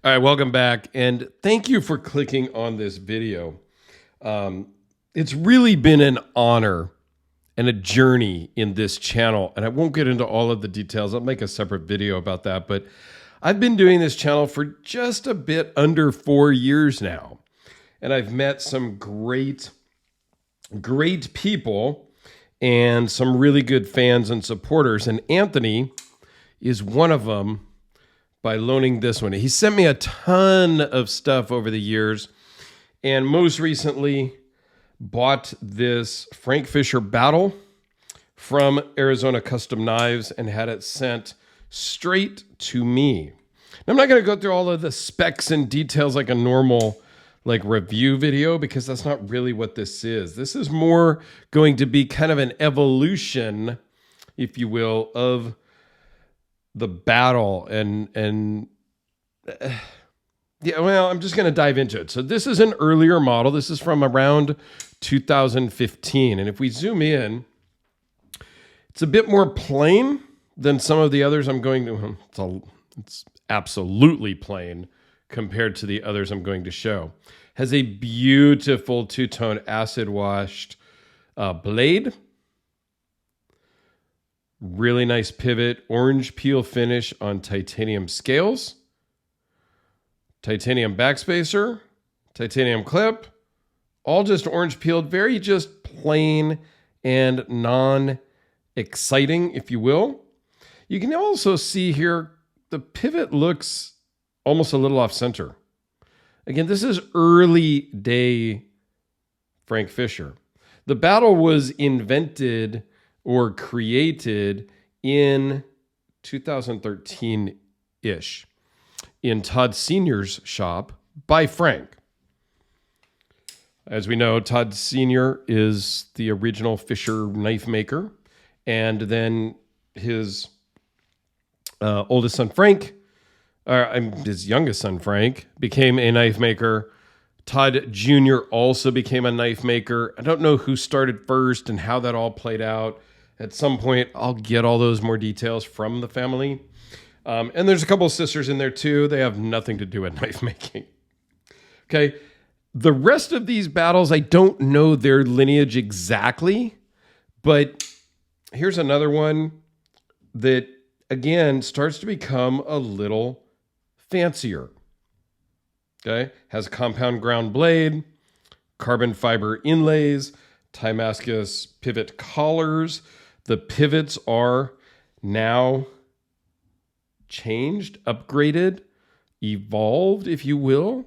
All right, welcome back, and thank you for clicking on this video. It's really been an honor and a journey in this channel, and I won't get into all of the details. I'll make a separate video about that, but I've been doing this channel for just a bit under 4 years now, and I've met some great people and some really good fans and supporters, and Anthony is one of them by loaning this one. He sent me a ton of stuff over the years, and most recently bought this Frank Fischer battle from Arizona Custom Knives and had it sent straight to me. Now, I'm not going to go through all of the specs and details like a normal review video, because that's not really what this is. This is more going to be kind of an evolution, if you will, of the battle and yeah, well, I'm just going to dive into it. So this is an earlier model. This is from around 2015. And if we zoom in, it's a bit more plain than some of the others I'm going to, it's absolutely plain compared to the others I'm going to show. Has a beautiful two-tone acid washed blade. Really nice pivot, orange peel finish on titanium scales, titanium backspacer, titanium clip, all just orange peeled, very just plain and non-exciting, if you will. You can also see here the pivot looks almost a little off center. Again, this is early day Frank Fischer. The battle was invented or created in 2013-ish in Todd Sr.'s shop by Frank. As we know, Todd Sr. is the original Fischer knife maker, and then his oldest son Frank, his youngest son Frank, became a knife maker. Todd Jr. also became a knife maker. I don't know who started first and how that all played out. At some point, I'll get all those more details from the family. And there's a couple of sisters in there too. They have nothing to do with knife making. Okay. The rest of these battles, I don't know their lineage exactly, but here's another one that, again, starts to become a little fancier. Okay. Has a compound ground blade, carbon fiber inlays, Damascus pivot collars. The pivots are now changed, upgraded, evolved, if you will,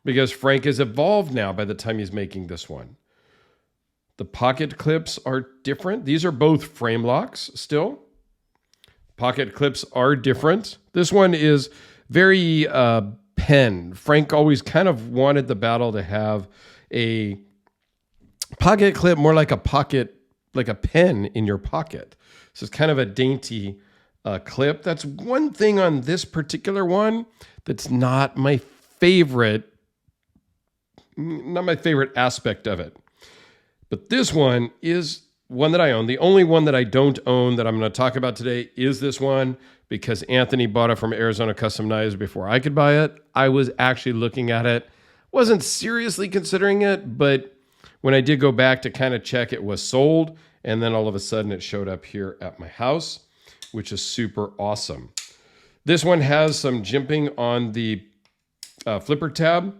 because Frank has evolved now by the time he's making this one. The pocket clips are different. These are both frame locks still. Pocket clips are different. This one is very pen. Frank always kind of wanted the battle to have a pocket clip more like a pocket, like a pen in your pocket. So it's kind of a dainty clip. That's one thing on this particular one that's not my favorite aspect of it. But this one is one that I own. The only one that I don't own that I'm going to talk about today is this one, because Anthony bought it from Arizona Custom Knives before I could buy it. I was actually looking at it, wasn't seriously considering it, but when I did go back to kind of check, it was sold. And then all of a sudden it showed up here at my house, which is super awesome. This one has some jimping on the flipper tab,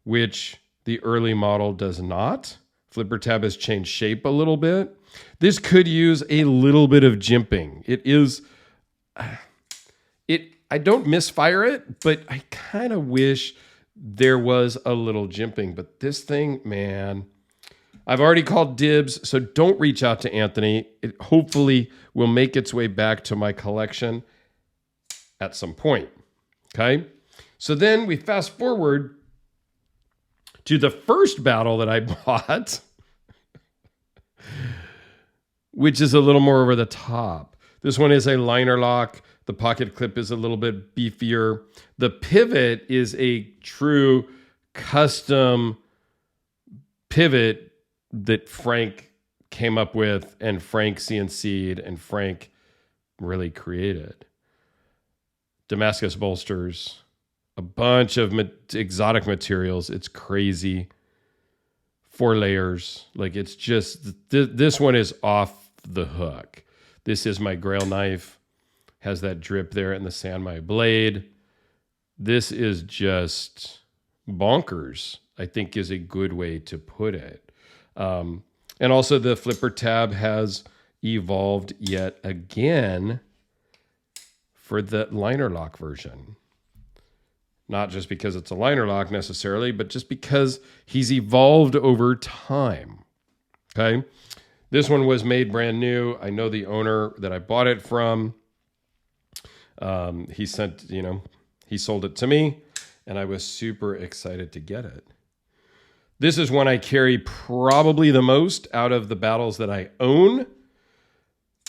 which the early model does not. Flipper tab has changed shape a little bit. This could use a little bit of jimping. It is, I don't misfire it, but I kind of wish there was a little jimping. But this thing, man, I've already called dibs, so don't reach out to Anthony. It hopefully will make its way back to my collection at some point. Okay? So then we fast forward to the first battle that I bought, which is a little more over the top. This one is a liner lock. The pocket clip is a little bit beefier. The pivot is a true custom pivot that Frank came up with, and Frank CNC'd, and Frank really created. Damascus bolsters, a bunch of exotic materials. It's crazy. 4 layers. Like, it's just, this one is off the hook. This is my Grail knife. Has that drip there in the sand, my blade. This is just bonkers, I think is a good way to put it. And also the flipper tab has evolved yet again for the liner lock version. Not just because it's a liner lock necessarily, but just because he's evolved over time. Okay. This one was made brand new. I know the owner that I bought it from. He sent, he sold it to me, and I was super excited to get it. This is one I carry probably the most out of the battles that I own.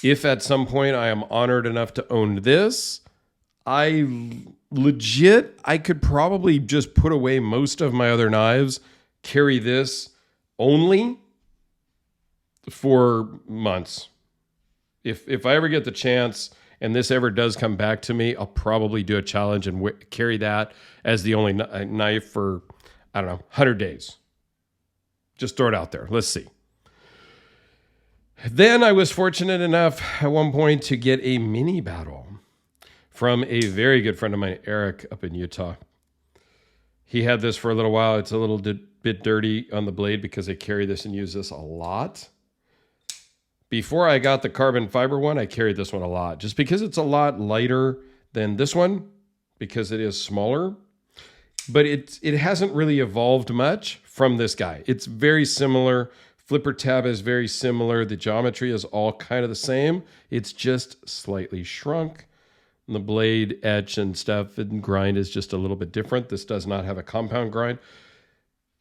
If at some point I am honored enough to own this, I could probably just put away most of my other knives, carry this only for months. If I ever get the chance and this ever does come back to me, I'll probably do a challenge and carry that as the only knife for, 100 days. Just throw it out there. Let's see. Then I was fortunate enough at one point to get a mini battle from a very good friend of mine, Eric, up in Utah. He had this for a little while. It's a little bit dirty on the blade because I carry this and use this a lot. Before I got the carbon fiber one, I carried this one a lot just because it's a lot lighter than this one because it is smaller. But it hasn't really evolved much from this guy. It's very similar. Flipper tab is very similar. The geometry is all kind of the same. It's just slightly shrunk. And the blade etch and stuff and grind is just a little bit different. This does not have a compound grind.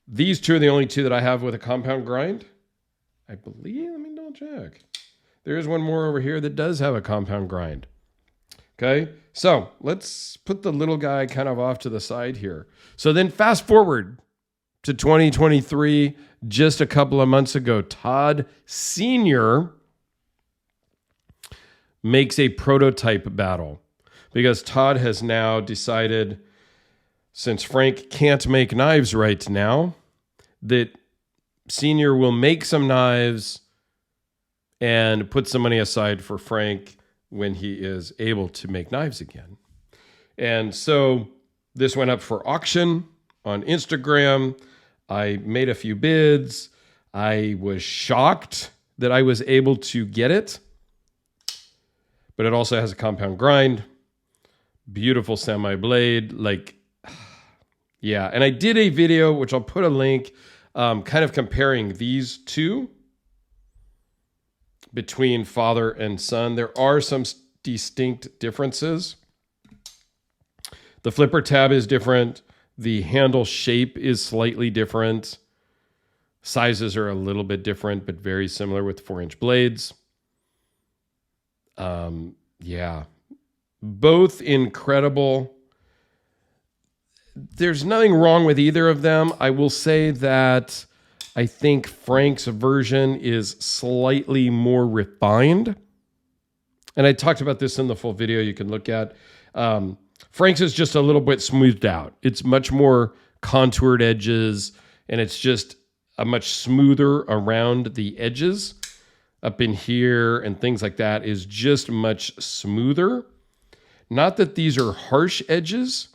These two are the only two that I have with a compound grind. I believe, let me double check. There's one more over here that does have a compound grind. Okay, so let's put the little guy kind of off to the side here. So then fast forward to 2023, just a couple of months ago, Todd Sr. makes a prototype battle because Todd has now decided, since Frank can't make knives right now, that Senior will make some knives and put some money aside for Frank when he is able to make knives again. And so this went up for auction on Instagram. I made a few bids. I was shocked that I was able to get it, but it also has a compound grind, beautiful semi blade. Yeah. And I did a video, which I'll put a link, kind of comparing these two between father and son. There are some distinct differences. The flipper tab is different. The handle shape is slightly different. Sizes are a little bit different, but very similar with 4-inch blades. Yeah, both incredible. There's nothing wrong with either of them. I will say that I think Frank's version is slightly more refined. And I talked about this in the full video you can look at. Frank's is just a little bit smoothed out. It's much more contoured edges, and it's just a much smoother around the edges. Up in here and things like that is just much smoother. Not that these are harsh edges,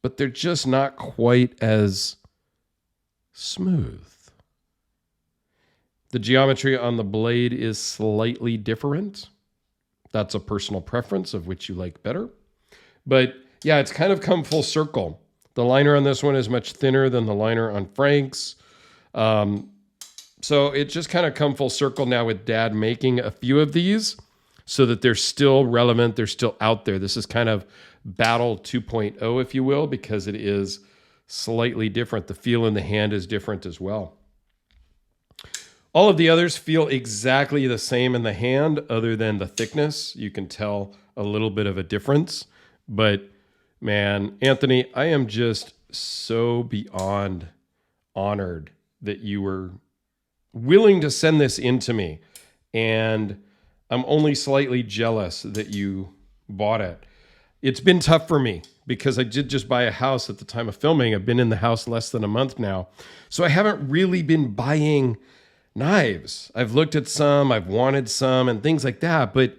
but they're just not quite as smooth. The geometry on the blade is slightly different. That's a personal preference of which you like better. But yeah, it's kind of come full circle. The liner on this one is much thinner than the liner on Frank's. So it just kind of come full circle now with Dad making a few of these so that they're still relevant. They're still out there. This is kind of Battle 2.0, if you will, because it is slightly different. The feel in the hand is different as well. All of the others feel exactly the same in the hand other than the thickness. You can tell a little bit of a difference. But man, Anthony, I am just so beyond honored that you were willing to send this in to me. And I'm only slightly jealous that you bought it. it's been tough for me because I did just buy a house at the time of filming. I've been in the house less than a month now. So I haven't really been buying knives. I've looked at some, I've wanted some and things like that, but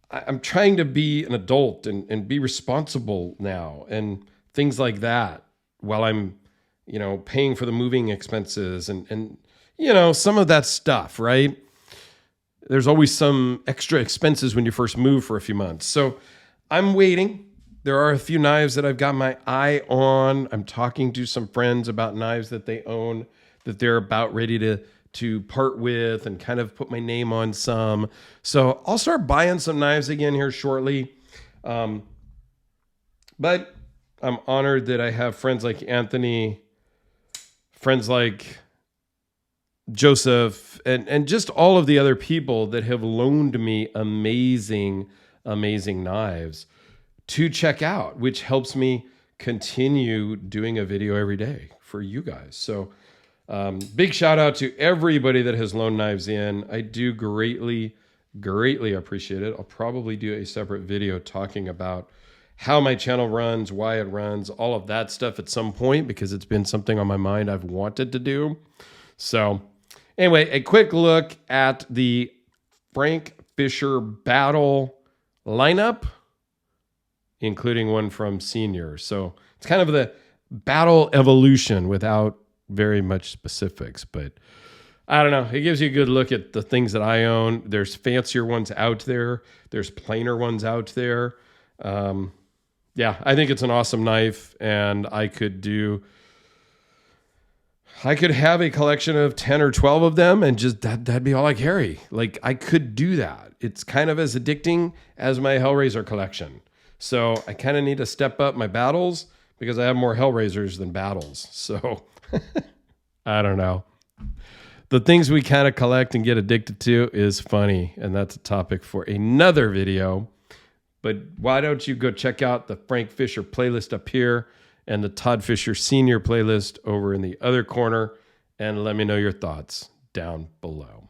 I'm trying to be an adult and be responsible now and things like that while I'm, paying for the moving expenses and some of that stuff, right? There's always some extra expenses when you first move for a few months. So I'm waiting. There are a few knives that I've got my eye on. I'm talking to some friends about knives that they own that they're about ready to part with and kind of put my name on some. So I'll start buying some knives again here shortly. But I'm honored that I have friends like Anthony, friends like Joseph, and just all of the other people that have loaned me amazing knives to check out, which helps me continue doing a video every day for you guys. So big shout out to everybody that has loaned knives in. I do greatly appreciate it. I'll probably do a separate video talking about how my channel runs, why it runs, all of that stuff at some point, because it's been something on my mind I've wanted to do. So anyway, a quick look at the Frank Fischer battle lineup, including one from Senior. So it's kind of the battle evolution without very much specifics, but I don't know. It gives you a good look at the things that I own. There's fancier ones out there. There's plainer ones out there. Yeah, I think it's an awesome knife, and I could have a collection of 10 or 12 of them and just that'd be all I carry. Like, I could do that. It's kind of as addicting as my Hellraiser collection. So I kind of need to step up my battles because I have more Hellraisers than battles. So I don't know. The things we kind of collect and get addicted to is funny, and that's a topic for another video. But why don't you go check out the Frank Fischer playlist up here and the Todd Fischer Senior playlist over in the other corner, and let me know your thoughts down below.